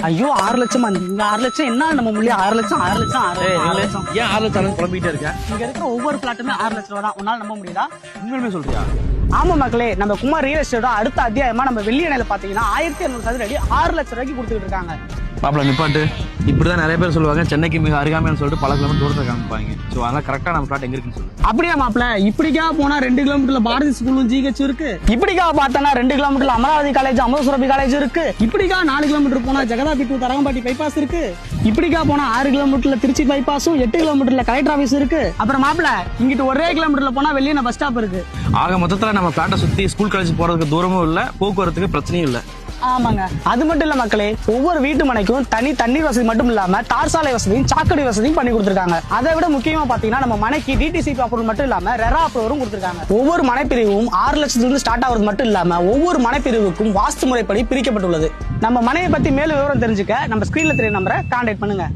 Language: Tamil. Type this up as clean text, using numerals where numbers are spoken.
ஐயோ 6 லட்சம் இங்க 6 லட்சம் என்ன நம்ம முள்ளி 6 லட்சம் 6 லட்சம் 6 லட்சம் ஏன் 6 லட்சம் குழம்பிட்டே இருக்க? இங்க இருக்கிற ஒவ்வொரு பிளாட்டுமே 6 லட்சம் ரூபா தான். உன்னால நம்ப முடியுதா? உண்மையுமே சொல்றியா? ஆமா மக்களே, நம்ம குமார் ரியல் எஸ்டேட்டோட அடுத்த அத்தியாயமா நம்ம வெள்ளியணையில பாத்தீங்கன்னா 1200 சதுர அடி 6 லட்சம் ரூபாய்க்கு கொடுத்துட்டு இருக்காங்க. மாப்பிள நிப்பாட்டு. இப்படிதான் நிறைய பேர் சொல்லுவாங்க, சென்னைக்கு மிக அருகாமைன்னு சொல்லிட்டு பல கிலோமீட்டர் தூரத்தை காமிப்பாங்க. ஸோ அதெல்லாம் கரெக்டா நம்ம பிளாட் எங்க இருக்குன்னு சொல்லு. அப்படியே மாப்பிள, இப்படிக்கா போனா 2 கிலோமீட்டர்ல பாரதி ஸ்கூலும் ஜிஹெச் இருக்கு. இப்படிக்கா பார்த்தனா 2 கிலோமீட்டர்ல அமராவதி காலேஜ் அமுதசுரபி காலேஜ் இருக்கு. இப்படிக்கா 4 கிலோமீட்டர் போனா ஜெகதாபி டு தரங்கம்பாடி பைபாஸ் இருக்கு. இப்படிக்கா போனா 6 கிலோமீட்டர்ல திருச்சி பைபாஸும் 8 கிலோமீட்டர்ல கலெக்டர் ஆபீஸ் இருக்கு. அப்புறம் மாப்பிள, இங்கிட்டு ஒரே கிலோமீட்டர்ல போனா வெளியே பஸ் ஸ்டாப் இருக்கு. ஆக மொத்தத்துல நம்ம பிளாட்டை சுத்தி ஸ்கூல் காலேஜ் போறதுக்கு தூரமும் இல்ல, போக்குவரத்துக்கு பிரச்சனையும் இல்ல. ஆமாங்க, அது மட்டும் இல்ல மக்களே, ஒவ்வொரு வீட்டு மனைக்கும் தனி தண்ணீர் வசதி மட்டும் இல்லாம தார் சாலை வசதியும் சாக்கடை வசதியும் பண்ணி கொடுத்திருக்காங்க. அதை விட முக்கியமா பாத்தீங்கன்னா நம்ம மனைக்கு டிடிசிபி அப்ரூவல் மட்டும் இல்லாம ரெரா அப்ரூவலும் கொடுத்திருக்காங்க. ஒவ்வொரு மனைப்பிரிவும் 6 லட்சத்துல ஸ்டார்ட் ஆகுறது மட்டும் இல்லாம ஒவ்வொரு மனைப்பிரிவுக்கும் வாஸ்து முறைப்படி பிரிக்கப்பட்டுள்ளது. நம்ம மனையை பத்தி மேலும் விவரம் தெரிஞ்சுக்க நம்ம ஸ்கிரீன்ல தெரிய நம்பரை கான்டாக்ட் பண்ணுங்க.